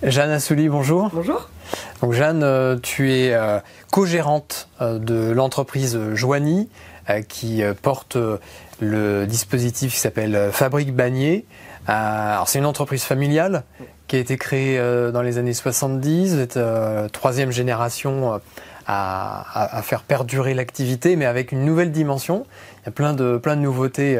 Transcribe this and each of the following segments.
Jeanne Assouli, bonjour. Bonjour. Donc Jeanne, tu es co-gérante de l'entreprise Joigny qui porte le dispositif qui s'appelle Fabrique Bagné. Alors c'est une entreprise familiale qui a été créée dans les années 70. Vous êtes troisième génération à faire perdurer l'activité, mais avec une nouvelle dimension. Il y a plein de nouveautés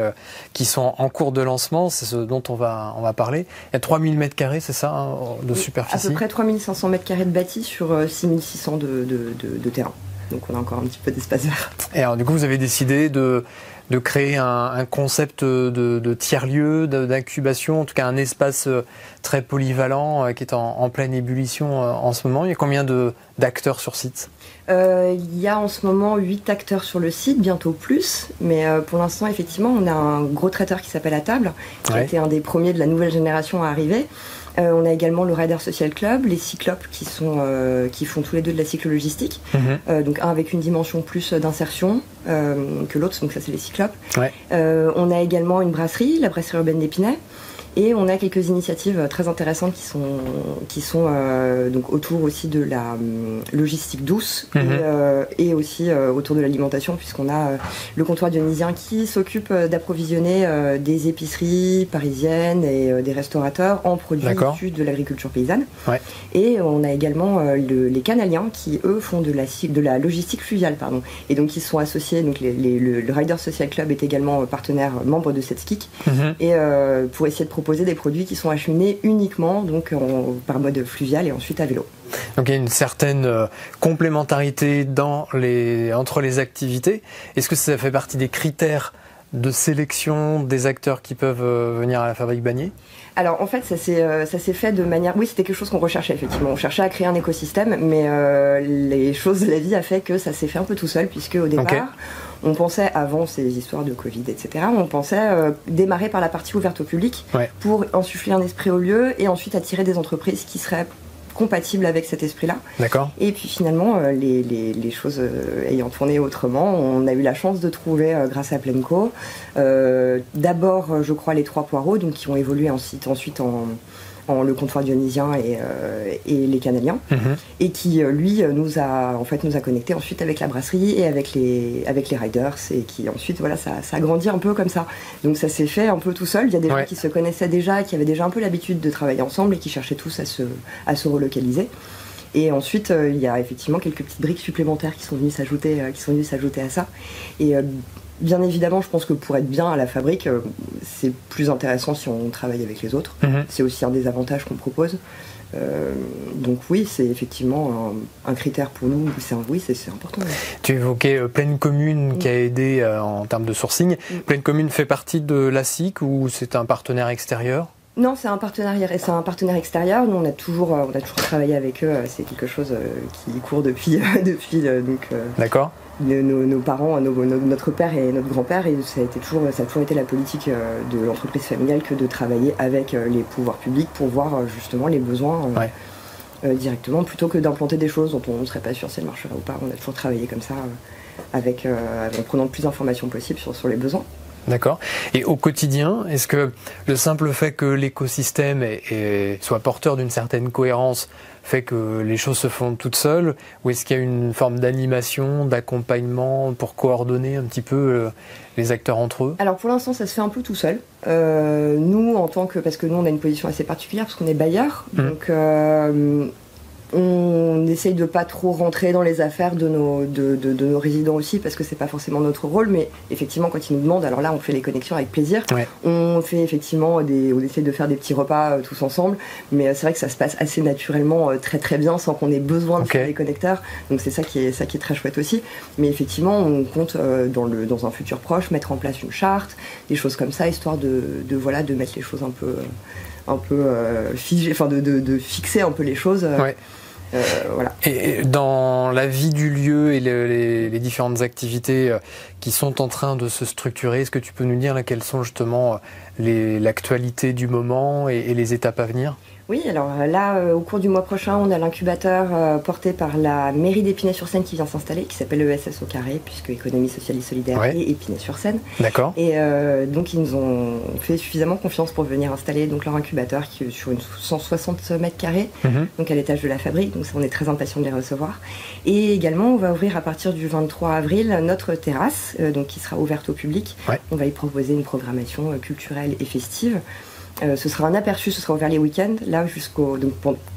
qui sont en cours de lancement, c'est ce dont on va parler. Il y a 3000 m², c'est ça, hein, de superficie? À peu près 3500 m² de bâti sur 6600 de terrain. Donc on a encore un petit peu d'espace vert. Et alors du coup, vous avez décidé de créer un concept de tiers-lieu, d'incubation, en tout cas un espace très polyvalent qui est en pleine ébullition en ce moment. Il y a combien d'acteurs sur site? Il y a en ce moment 8 acteurs sur le site, bientôt plus. Mais pour l'instant, effectivement, on a un gros traiteur qui s'appelle À Table, qui a été un des premiers de la nouvelle génération à arriver. On a également le Rider Social Club, les cyclopes qui font tous les deux de la cyclo-logistique. Donc un avec une dimension plus d'insertion que l'autre, donc ça c'est les cyclopes. On a également une brasserie, la brasserie urbaine d'Épinay. Et on a quelques initiatives très intéressantes qui sont donc autour aussi de la logistique douce et aussi autour de l'alimentation, puisqu'on a le comptoir dionysien qui s'occupe d'approvisionner des épiceries parisiennes et des restaurateurs en produits issus de l'agriculture paysanne. Et on a également les Canaliens qui eux font de la logistique fluviale, et donc ils sont associés. Donc le Rider Social Club est également partenaire, membre de cette SKIC, et pour essayer de proposer des produits qui sont acheminés uniquement donc par mode fluvial et ensuite à vélo. Donc il y a une certaine complémentarité entre les activités. Est-ce que ça fait partie des critères de sélection des acteurs qui peuvent venir à la Fabrique Bagné? Alors en fait ça s'est fait de manière... Oui, c'était quelque chose qu'on recherchait effectivement. On cherchait à créer un écosystème, mais les choses de la vie a fait que ça s'est fait un peu tout seul, puisque au départ... On pensait, avant ces histoires de Covid, etc., on pensait démarrer par la partie ouverte au public pour insuffler un esprit au lieu et ensuite attirer des entreprises qui seraient compatibles avec cet esprit-là. Et puis finalement, les choses ayant tourné autrement, on a eu la chance de trouver, grâce à Plenco, d'abord, je crois, les 3 poireaux, donc qui ont évolué ensuite en le comptoir dionysien et les Canaliens, et qui lui nous a connectés ensuite avec la brasserie et avec les riders, et qui ensuite ça a grandi un peu comme ça. Donc ça s'est fait un peu tout seul. Il y a des gens qui se connaissaient déjà, qui avaient déjà un peu l'habitude de travailler ensemble et qui cherchaient tous à se relocaliser. Et ensuite il y a effectivement quelques petites briques supplémentaires qui sont venues s'ajouter à ça. Et bien évidemment, je pense que pour être bien à la fabrique, c'est plus intéressant si on travaille avec les autres. C'est aussi un des avantages qu'on propose. Donc oui, c'est effectivement un critère pour nous. C'est important. Tu évoquais Pleine Commune qui a aidé en termes de sourcing. Pleine Commune fait partie de la SIC ou c'est un partenaire extérieur? Non, c'est un partenaire extérieur. Nous, on a toujours travaillé avec eux. C'est quelque chose qui court depuis D'accord. Nos parents, notre père et notre grand-père, et ça a toujours été la politique de l'entreprise familiale que de travailler avec les pouvoirs publics pour voir justement les besoins directement, plutôt que d'implanter des choses dont on ne serait pas sûr si elles marcheraient ou pas. On a toujours travaillé comme ça en prenant le plus d'informations possible sur les besoins. D'accord. Et au quotidien, est-ce que le simple fait que l'écosystème soit porteur d'une certaine cohérence fait que les choses se font toutes seules, ou est-ce qu'il y a une forme d'animation, d'accompagnement pour coordonner un petit peu les acteurs entre eux? Alors pour l'instant, ça se fait un peu tout seul. Nous, parce que nous, on a une position assez particulière, parce qu'on est bailleur, donc on essaye de pas trop rentrer dans les affaires de nos résidents aussi, parce que c'est pas forcément notre rôle, mais effectivement quand ils nous demandent, alors là on fait les connexions avec plaisir. On fait effectivement on essaye de faire des petits repas tous ensemble, mais c'est vrai que ça se passe assez naturellement, très très bien, sans qu'on ait besoin de faire les connecteurs, donc c'est ça qui est très chouette aussi. Mais effectivement on compte dans un futur proche mettre en place une charte, des choses comme ça, histoire de mettre les choses un peu figées, enfin de fixer un peu les choses. Et dans la vie du lieu et les différentes activités qui sont en train de se structurer, est-ce que tu peux nous dire quelles sont justement l'actualité du moment et les étapes à venir? Oui, alors là, au cours du mois prochain, on a l'incubateur porté par la mairie d'Épinay-sur-Seine qui vient s'installer, qui s'appelle ESS au carré, puisque Économie sociale et solidaire et Épinay-sur-Seine. D'accord. Et donc ils nous ont fait suffisamment confiance pour venir installer donc leur incubateur qui est sur une 160 mètres carrés, donc à l'étage de la fabrique. Donc on est très impatients de les recevoir. Et également, on va ouvrir à partir du 23 avril notre terrasse, donc qui sera ouverte au public. On va y proposer une programmation culturelle et festive. Ce sera un aperçu, ce sera ouvert les week-ends, là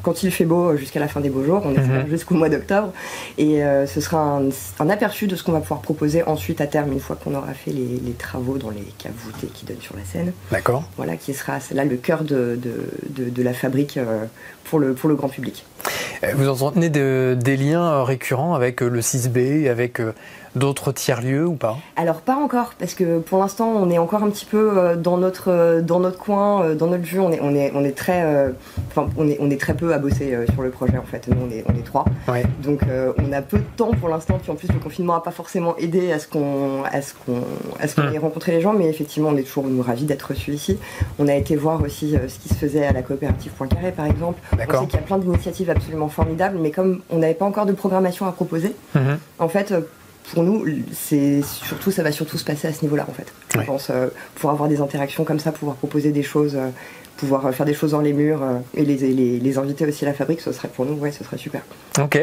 quand il fait beau jusqu'à la fin des beaux jours, on espère jusqu'au mois d'octobre, et ce sera un aperçu de ce qu'on va pouvoir proposer ensuite à terme, une fois qu'on aura fait les travaux dans les caves voûtées qui donnent sur la Seine. D'accord. Voilà, qui sera là le cœur de la fabrique pour le grand public. Vous entretenez des liens récurrents avec le 6B, avec d'autres tiers-lieux ou pas? Alors pas encore, parce que pour l'instant on est encore un petit peu dans notre coin, dans notre vue. On est très peu à bosser sur le projet en fait. Nous on est 3, donc on a peu de temps pour l'instant. Puis en plus le confinement n'a pas forcément aidé à ce qu'on ait rencontré les gens, mais effectivement on est toujours ravis d'être reçus ici. On a été voir aussi ce qui se faisait à la coopérative Poincaré par exemple. On sait qu'il y a plein d'initiatives absolument formidables, mais comme on n'avait pas encore de programmation à proposer, en fait. Pour nous, ça va surtout se passer à ce niveau-là, en fait. Je pense pouvoir avoir des interactions comme ça, pouvoir proposer des choses, pouvoir faire des choses dans les murs et les inviter aussi à la fabrique, ce serait pour nous, ce serait super. Ok.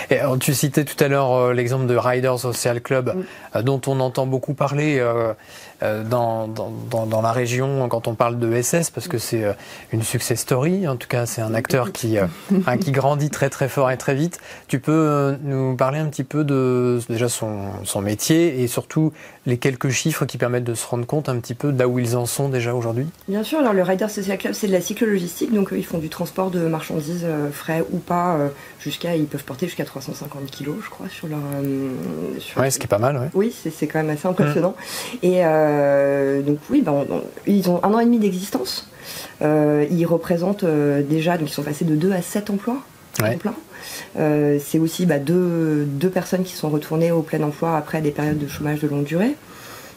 Et alors, tu citais tout à l'heure l'exemple de Riders Social Club, dont on entend beaucoup parler dans la région quand on parle de SS, parce que c'est une success story. En tout cas, c'est un acteur qui grandit très très fort et très vite. Tu peux nous parler un petit peu de déjà son métier et surtout les quelques chiffres qui permettent de se rendre compte un petit peu de là où ils en sont déjà aujourd'hui? Bien sûr. Alors le Riders Social Club, c'est de la cyclo-logistique, donc ils font du transport de marchandises frais ou pas, ils peuvent porter jusqu'à 350 kilos, je crois, sur leur... ce qui est pas mal, Oui, c'est quand même assez impressionnant. Et donc oui, ils ont 1 an et demi d'existence. Ils représentent déjà, donc ils sont passés de 2 à 7 emplois en plein. C'est aussi deux personnes qui sont retournées au plein emploi après des périodes de chômage de longue durée.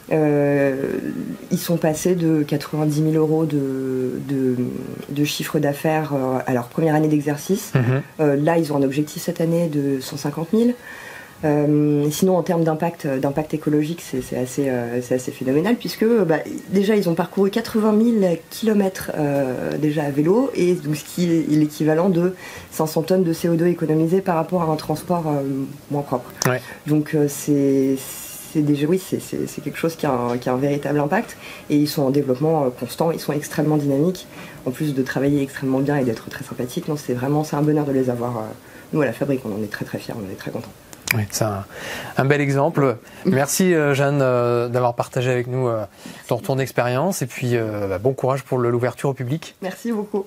Ils sont passés de 90 000 euros de chiffre d'affaires à leur première année d'exercice. Là, ils ont un objectif cette année de 150 000. Sinon, en termes d'impact écologique, c'est assez phénoménal, puisque déjà ils ont parcouru 80 000 km déjà à vélo, et donc ce qui est l'équivalent de 500 tonnes de CO2 économisées par rapport à un transport moins propre. Donc c'est quelque chose qui a un véritable impact, et ils sont en développement constant, ils sont extrêmement dynamiques, en plus de travailler extrêmement bien et d'être très sympathiques. Non, c'est un bonheur de les avoir. Nous à la fabrique, on en est très très fiers, on est très contents. Oui, c'est un bel exemple. Merci Jeanne d'avoir partagé avec nous ton retour d'expérience, et puis bon courage pour l'ouverture au public. Merci beaucoup.